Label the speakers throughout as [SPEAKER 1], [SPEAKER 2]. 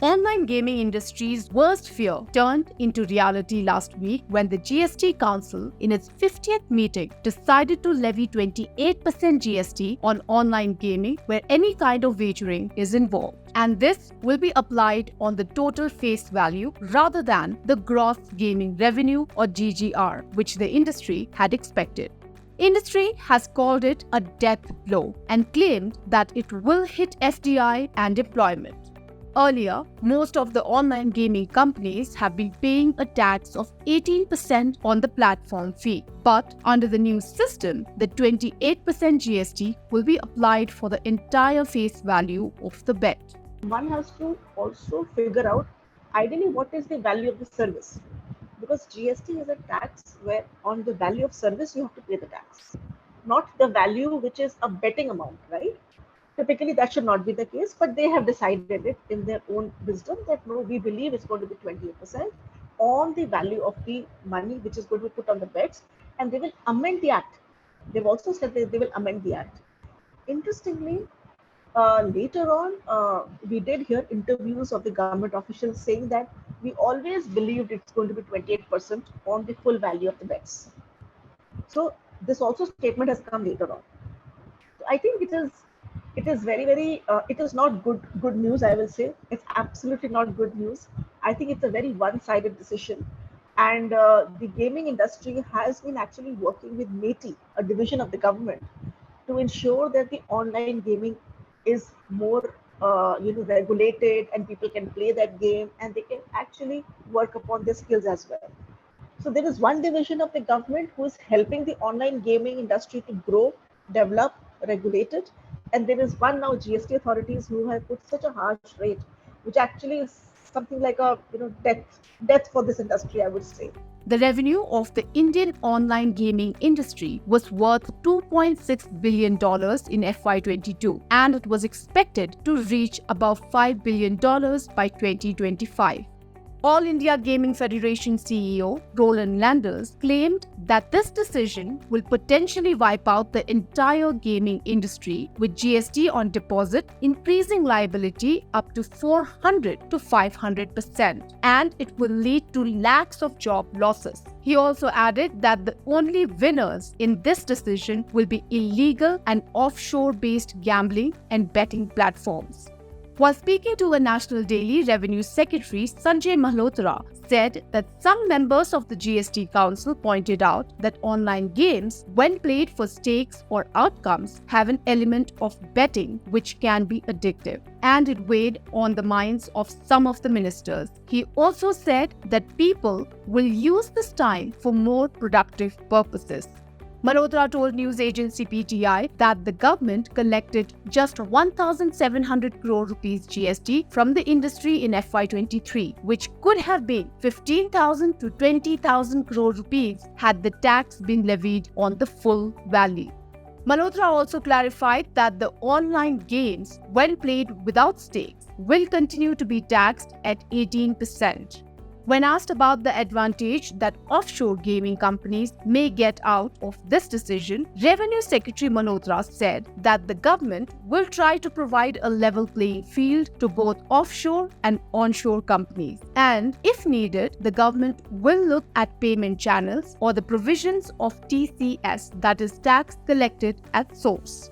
[SPEAKER 1] online gaming industry's worst fear turned into reality last week when the GST Council, in its 50th meeting, decided to levy 28% GST on online gaming where any kind of wagering is involved. And this will be applied on the total face value rather than the gross gaming revenue or GGR, which the industry had expected. Industry has called it a death blow and claimed that it will hit FDI and employment. Earlier, most of the online gaming companies have been paying a tax of 18% on the platform fee. But under the new system, the 28% GST will be applied for the entire face value of the bet.
[SPEAKER 2] One has to also figure out ideally what is the value of the service, because GST is a tax where on the value of service you have to pay the tax, not the value which is a betting amount, right? Typically that should not be the case, but they have decided it in their own wisdom that no, we believe it's going to be 28% on the value of the money which is going to be put on the bets, and they will amend the act. They've also said that they will amend the act. Interestingly, later on, we did hear interviews of the government officials saying that we always believed it's going to be 28% on the full value of the bets. So this also statement has come later on. So I think it is very it is not good news. I will say it's absolutely not good news. I think it's a very one-sided decision, and the gaming industry has been actually working with METI, a division of the government, to ensure that the online gaming is more regulated and people can play that game and they can actually work upon their skills as well. So there is one division of the government who is helping the online gaming industry to grow, develop, regulate it, and there is one now GST authorities who have put such a harsh rate, which actually is something like a death for this industry, I would say.
[SPEAKER 1] The revenue of the Indian online gaming industry was worth $2.6 billion in FY22, and it was expected to reach above $5 billion by 2025. All India Gaming Federation CEO Roland Landers claimed that this decision will potentially wipe out the entire gaming industry, with GST on deposit increasing liability up to 400 to 500%, and it will lead to lakhs of job losses. He also added that the only winners in this decision will be illegal and offshore-based gambling and betting platforms. While speaking to a national daily, Revenue Secretary Sanjay Malhotra said that some members of the GST Council pointed out that online games, when played for stakes or outcomes, have an element of betting which can be addictive, and it weighed on the minds of some of the ministers. He also said that people will use this time for more productive purposes. Malhotra told news agency PTI that the government collected just 1,700 crore rupees GST from the industry in FY23, which could have been 15,000 to 20,000 crore rupees had the tax been levied on the full value. Malhotra also clarified that the online games, when played without stakes, will continue to be taxed at 18%. When asked about the advantage that offshore gaming companies may get out of this decision, Revenue Secretary Malhotra said that the government will try to provide a level playing field to both offshore and onshore companies. And if needed, the government will look at payment channels or the provisions of TCS, that is tax collected at source.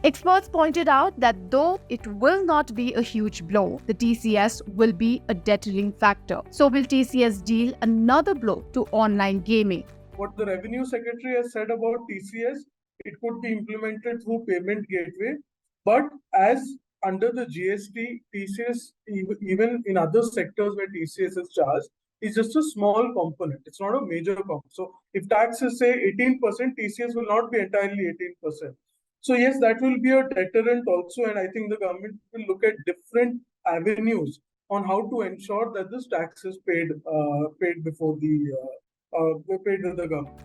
[SPEAKER 1] Experts pointed out that though it will not be a huge blow, the TCS will be a deterring factor. So will TCS deal another blow to online gaming?
[SPEAKER 3] What the Revenue Secretary has said about TCS, it could be implemented through payment gateway, but as under the GST, TCS, even in other sectors where TCS is charged, is just a small component. It's not a major component. So if tax is say 18%, TCS will not be entirely 18%. So yes, that will be a deterrent also, and I think the government will look at different avenues on how to ensure that this tax is paid before paid with the government.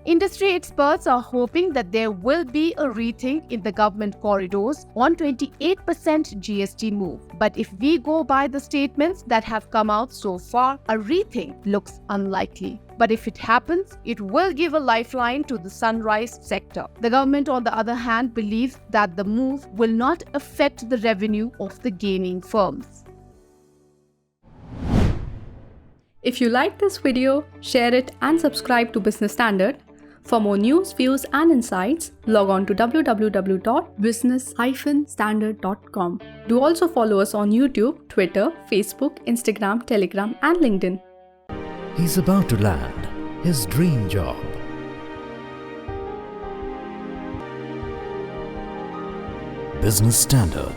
[SPEAKER 1] Industry experts are hoping that there will be a rethink in the government corridors on 28% GST move. But if we go by the statements that have come out so far, a rethink looks unlikely. But if it happens, it will give a lifeline to the sunrise sector. The government, on the other hand, believes that the move will not affect the revenue of the gaming firms.
[SPEAKER 4] If you like this video, share it and subscribe to Business Standard. For more news, views and insights, log on to www.business-standard.com. Do also follow us on YouTube, Twitter, Facebook, Instagram, Telegram and LinkedIn.
[SPEAKER 5] He's about to land his dream job. Business Standard.